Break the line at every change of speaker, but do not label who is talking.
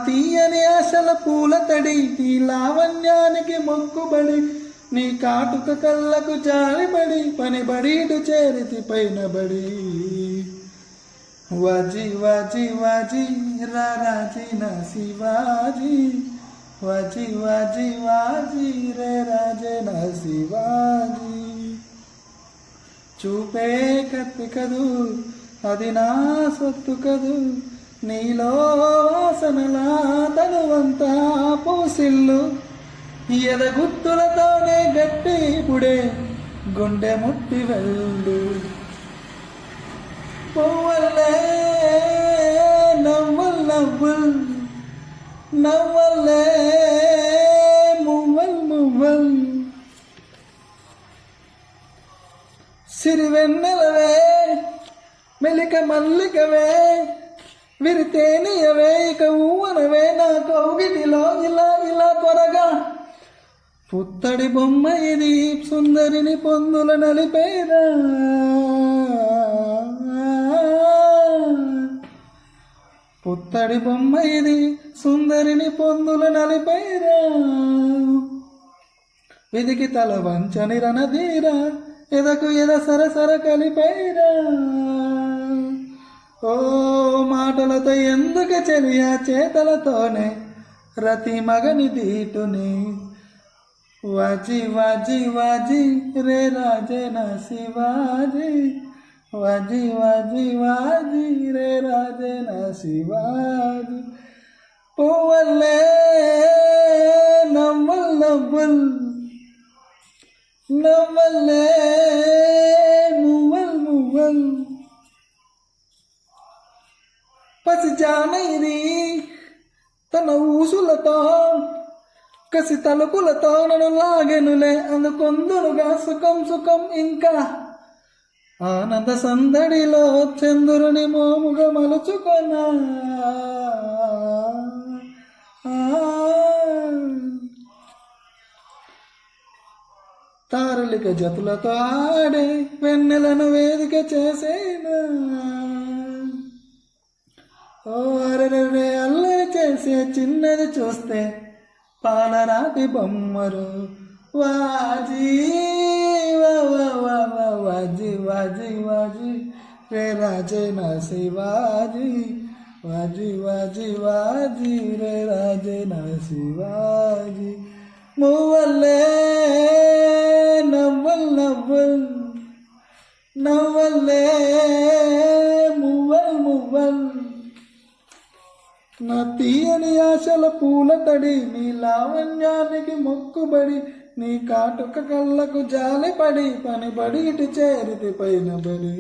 తీయని ఆశల పూల తడి, నీ లావణ్యానికి మొక్కుబడి, నీ కాటుక కళ్ళకు జారిపడి, పని బడీటు చేరితి పైన బడి. వాజీ వాజీ వాజీ రాజీ నా శివాజీ, వాజీ వాజీ వాజీ రే రాజే నా శివాజీ. చూపే కత్తి కదు, అది నా సొత్తు కదు, నీలో వాసనలా తనువంతా పూసిల్లు, ఎదగుత్తులతోనే గట్టి ఇప్పుడే గుండె ముట్టి వెళ్ళు. పువ్వుల్లే నవ్వుల్ నవ్వుల్, నవ్వుల్లే మువ్వల్ మువ్వల్, సిరివెన్నెలవే మెలిక మల్లికవే, విరితేనియవే ఇక ఊవనవే నా కౌగిటిలో ఇలా ఇలా కొరగా. పుత్తడి బొమ్మ ఇది సుందరిని పొందుల నలిపేరా, పుత్తడి బొమ్మ ఇది సుందరిని పొందుల నలిపేరా. విధికి తల వంచని రణధీరా, ఎదకు ఎద సరసర కలిపేరా. ఓ మాటలతో ఎందుకు చెలియా, చేతలతోనే రతి మగని దీటుని. వాజీ వాజీ వాజీ రే రాజే నా శివాజీ, వాజీ వాజీ వాజీ రే రాజే నా శివాజీ. పువ్వుల్లే నవ్వుల్ నవ్వుల్, నవ్వుల్లే మువ్వల్ మువ్వల్, పసి జానైది తన ఊసులతో కసి తలుపులతో నన్ను లాగెనులే, అందుకొందునుగా సుఖం సుఖం ఇంకా. ఆనంద సందడిలో చంద్రుని మోముగా మలుచుకొనా, తారలిక జతులతో ఆడే వెన్నెలను వేదిక చేసేనా. ఓ అరెరే అల్లరి చేసే చిన్నది చూస్తే పాలరాతి బొమ్మరు. వాజీ వాజీ వాజీ వాజీ రే రాజే నా శివాజీ, వాజీ వాజీ వాజీ రే రాజే నా శివాజీ. మువ్వల్లే నవ్వుల్ నవ్వుల్, నవ్వుల్లే మువ్వల్ మువ్వల్, నా తీయని ఆశల పూల తడి, నీ లావణ్యానికి మొక్కుబడి, నీ కాటుక కళ్ళకు జాలిపడి, పని బడి ఇటు చేరితి పైన బడి.